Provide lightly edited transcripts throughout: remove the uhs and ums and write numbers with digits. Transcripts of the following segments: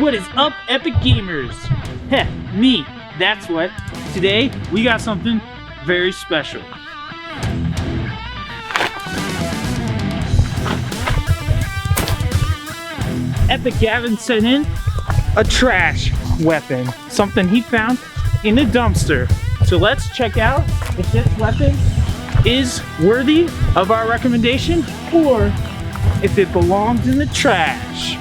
What is up, Epic Gamers? Heh, me, that's what. Today, we got something very special. Epic Gavin sent in a trash weapon, something he found in a dumpster. So let's check out if this weapon is worthy of our recommendation or if it belongs in the trash.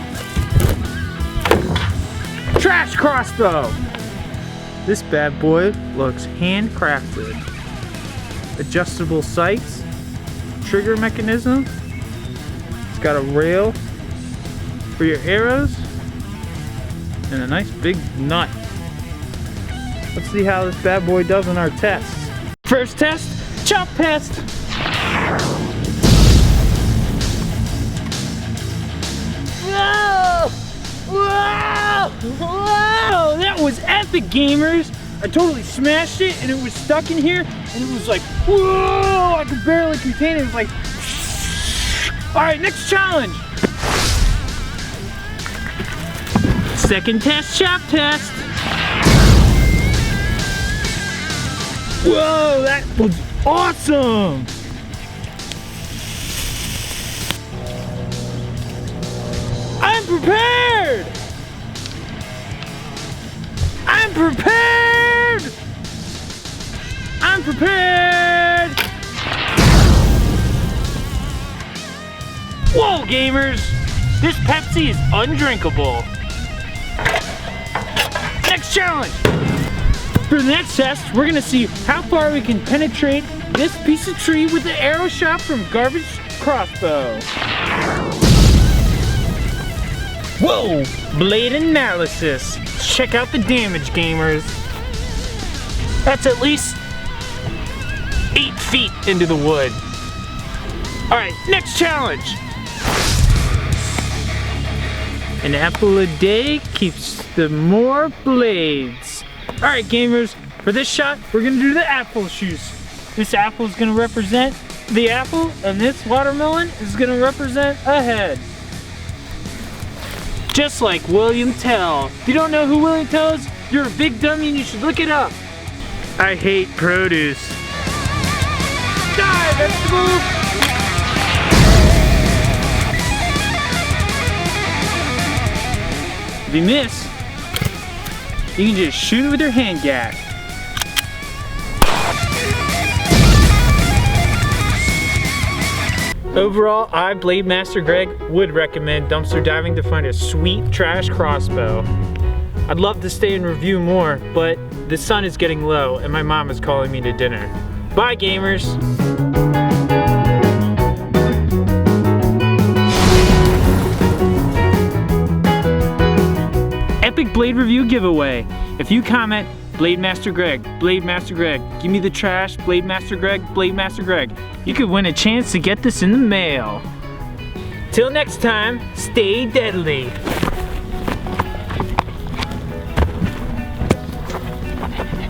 Trash crossbow! This bad boy looks handcrafted. Adjustable sights, trigger mechanism. It's got a rail for your arrows and a nice big nut. Let's see how this bad boy does on our tests. First test, chop test. Whoa! Whoa! Whoa! That was epic, gamers! I totally smashed it and it was stuck in here and it was like, whoa! I could barely contain it. It was like, alright, next challenge! Second test, chop test. Whoa, that was awesome! I'm prepared! I'm prepared! I'm prepared! Whoa, gamers! This Pepsi is undrinkable. Next challenge! For the next test, we're gonna see how far we can penetrate this piece of tree with the arrow shot from Garbage Crossbow. Whoa! Blade analysis. Check out the damage, gamers. That's at least 8 feet into the wood. Alright, next challenge. An apple a day keeps the more blades. Alright, gamers, for this shot, we're gonna do the apple shoes. This apple is gonna represent the apple, and this watermelon is gonna represent a head. Just like William Tell. If you don't know who William Tell is, you're a big dummy and you should look it up. I hate produce. Die, vegetable! If you miss, you can just shoot it with your hand gas. Overall, I, Blade Master Greg, would recommend dumpster diving to find a sweet trash crossbow. I'd love to stay and review more, but the sun is getting low and my mom is calling me to dinner. Bye, gamers! Epic Blade Review giveaway. If you comment, Blade Master Greg, give me the trash, Blade Master Greg, you could win a chance to get this in the mail. Till next time, stay deadly.